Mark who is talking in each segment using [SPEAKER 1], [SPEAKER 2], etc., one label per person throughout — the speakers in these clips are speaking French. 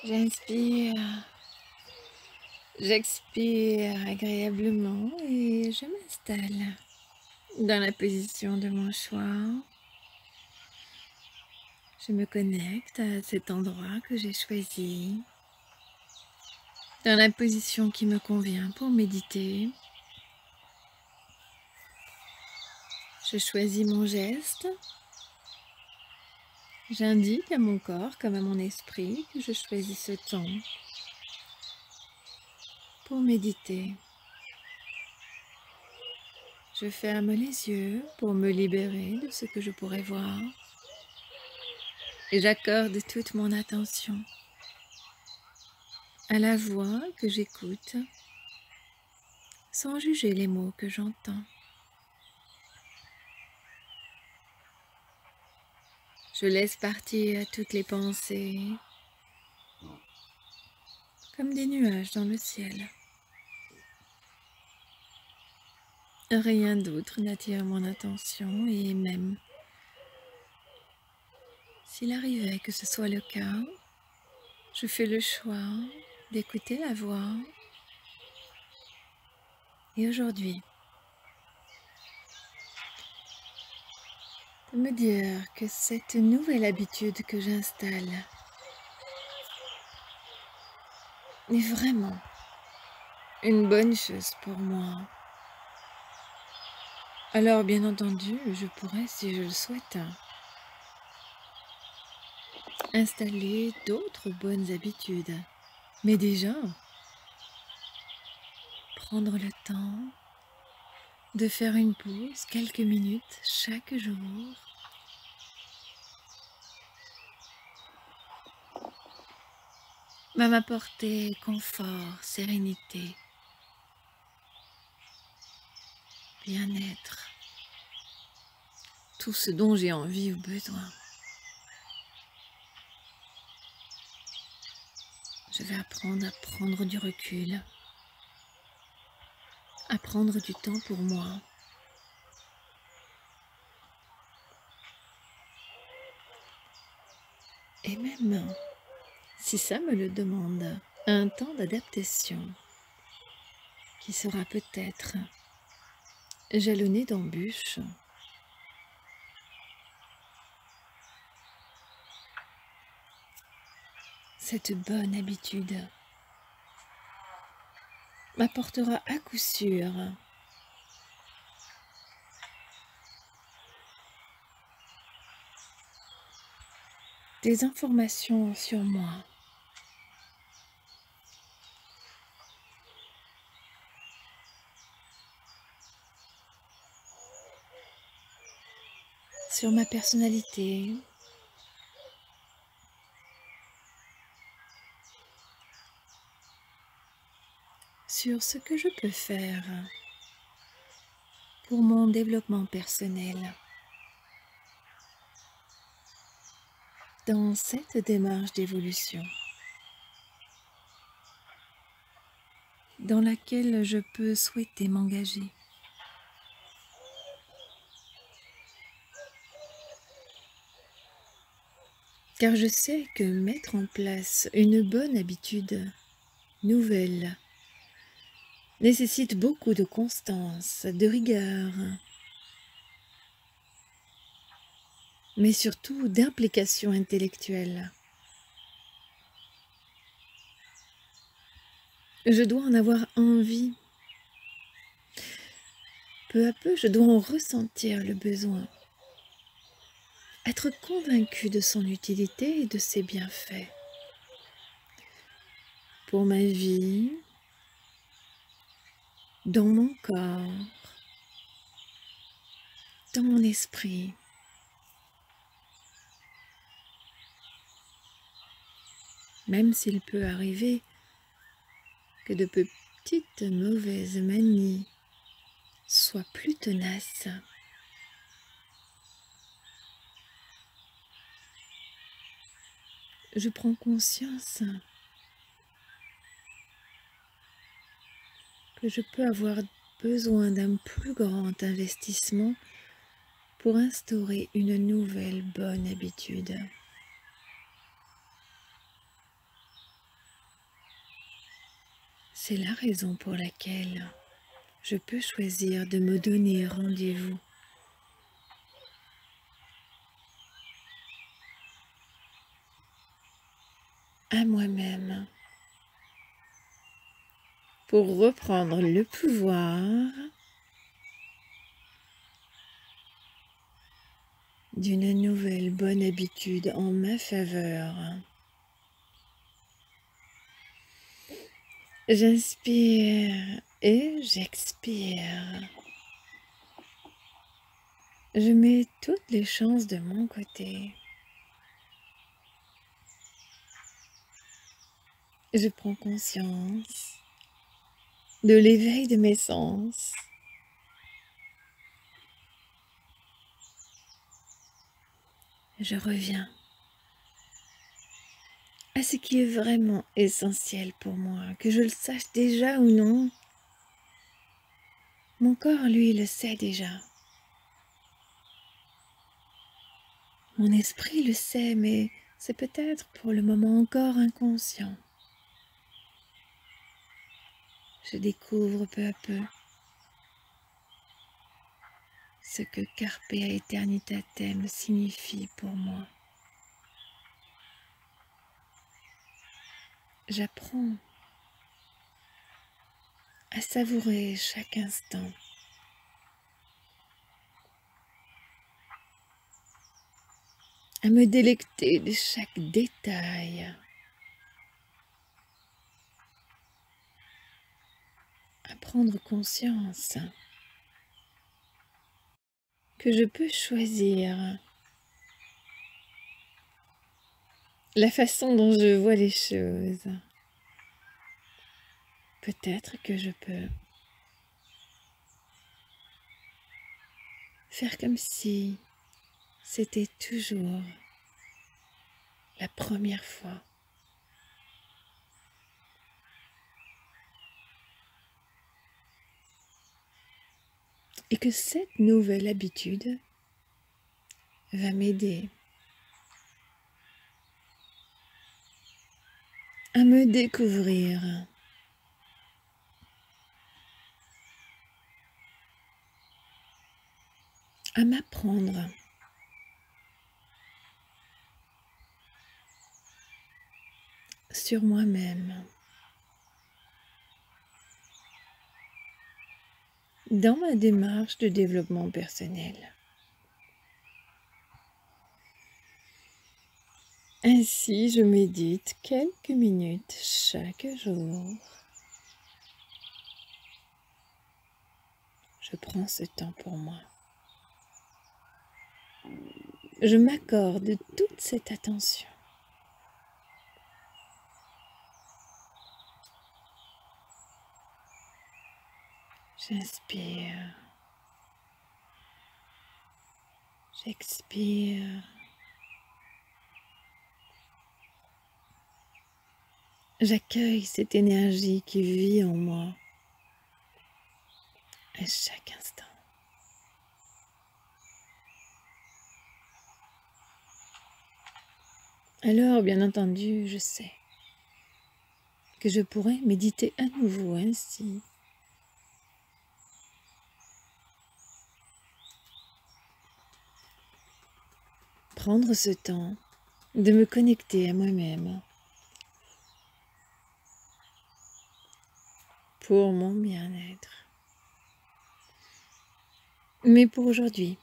[SPEAKER 1] J'inspire, j'expire agréablement et je m'installe dans la position de mon choix. Je me connecte à cet endroit que j'ai choisi, dans la position qui me convient pour méditer. Je choisis mon geste. J'indique à mon corps comme à mon esprit que je choisis ce temps pour méditer. Je ferme les yeux pour me libérer de ce que je pourrais voir et j'accorde toute mon attention à la voix que j'écoute sans juger les mots que j'entends. Je laisse partir toutes les pensées comme des nuages dans le ciel. Rien d'autre n'attire mon attention et même s'il arrivait que ce soit le cas, je fais le choix d'écouter la voix. Et aujourd'hui, de me dire que cette nouvelle habitude que j'installe est vraiment une bonne chose pour moi. Alors bien entendu, je pourrais, si je le souhaite, installer d'autres bonnes habitudes. Mais déjà, prendre le temps de faire une pause quelques minutes chaque jour va m'apporter confort, sérénité, bien-être, tout ce dont j'ai envie ou besoin. Je vais apprendre à prendre du recul, à prendre du temps pour moi. Et même, si ça me le demande, un temps d'adaptation qui sera peut-être jalonné d'embûches. Cette bonne habitude m'apportera à coup sûr des informations sur moi, sur ma personnalité, sur ce que je peux faire pour mon développement personnel. Dans cette démarche d'évolution, dans laquelle je peux souhaiter m'engager. Car je sais que mettre en place une bonne habitude nouvelle nécessite beaucoup de constance, de rigueur, mais surtout d'implication intellectuelle. Je dois en avoir envie. Peu à peu, je dois en ressentir le besoin. Être convaincu de son utilité et de ses bienfaits. Pour ma vie, dans mon corps, dans mon esprit. Même s'il peut arriver que de petites mauvaises manies soient plus tenaces. Je prends conscience que je peux avoir besoin d'un plus grand investissement pour instaurer une nouvelle bonne habitude. C'est la raison pour laquelle je peux choisir de me donner rendez-vous à moi-même pour reprendre le pouvoir d'une nouvelle bonne habitude en ma faveur. J'inspire et j'expire. Je mets toutes les chances de mon côté. Je prends conscience de l'éveil de mes sens. Je reviens à ce qui est vraiment essentiel pour moi, que je le sache déjà ou non. Mon corps, lui, le sait déjà. Mon esprit le sait, mais c'est peut-être pour le moment encore inconscient. Je découvre peu à peu ce que Carpe Aeternitatem signifie pour moi. J'apprends à savourer chaque instant, à me délecter de chaque détail, à prendre conscience que je peux choisir la façon dont je vois les choses. Peut-être que je peux faire comme si c'était toujours la première fois. Et que cette nouvelle habitude va m'aider à me découvrir, à m'apprendre sur moi-même, dans ma démarche de développement personnel. Ainsi, je médite quelques minutes chaque jour. Je prends ce temps pour moi. Je m'accorde toute cette attention. J'inspire. J'expire. J'accueille cette énergie qui vit en moi à chaque instant. Alors, bien entendu, je sais que je pourrais méditer à nouveau ainsi. Prendre ce temps de me connecter à moi-même pour mon bien-être. Mais pour aujourd'hui,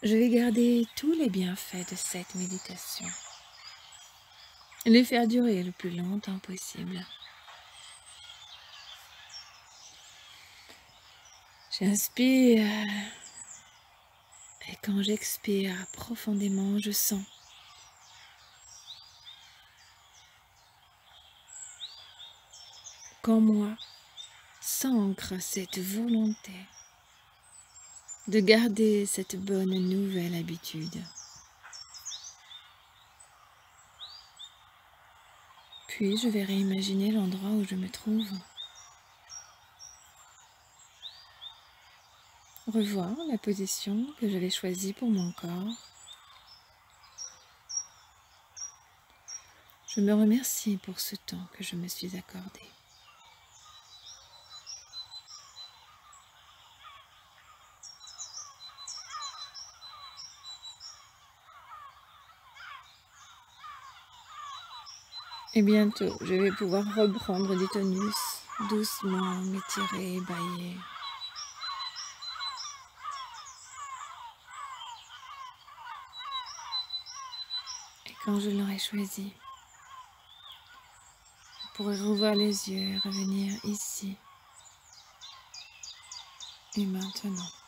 [SPEAKER 1] je vais garder tous les bienfaits de cette méditation. Les faire durer le plus longtemps possible. J'inspire et quand j'expire profondément, je sens qu'en moi s'ancre cette volonté de garder cette bonne nouvelle habitude. Puis je vais réimaginer l'endroit où je me trouve. Revoir la position que j'avais choisie pour mon corps. Je me remercie pour ce temps que je me suis accordé. Et bientôt, je vais pouvoir reprendre du tonus, doucement m'étirer, bailler. Et quand je l'aurai choisi, je pourrai rouvrir les yeux et revenir ici et maintenant.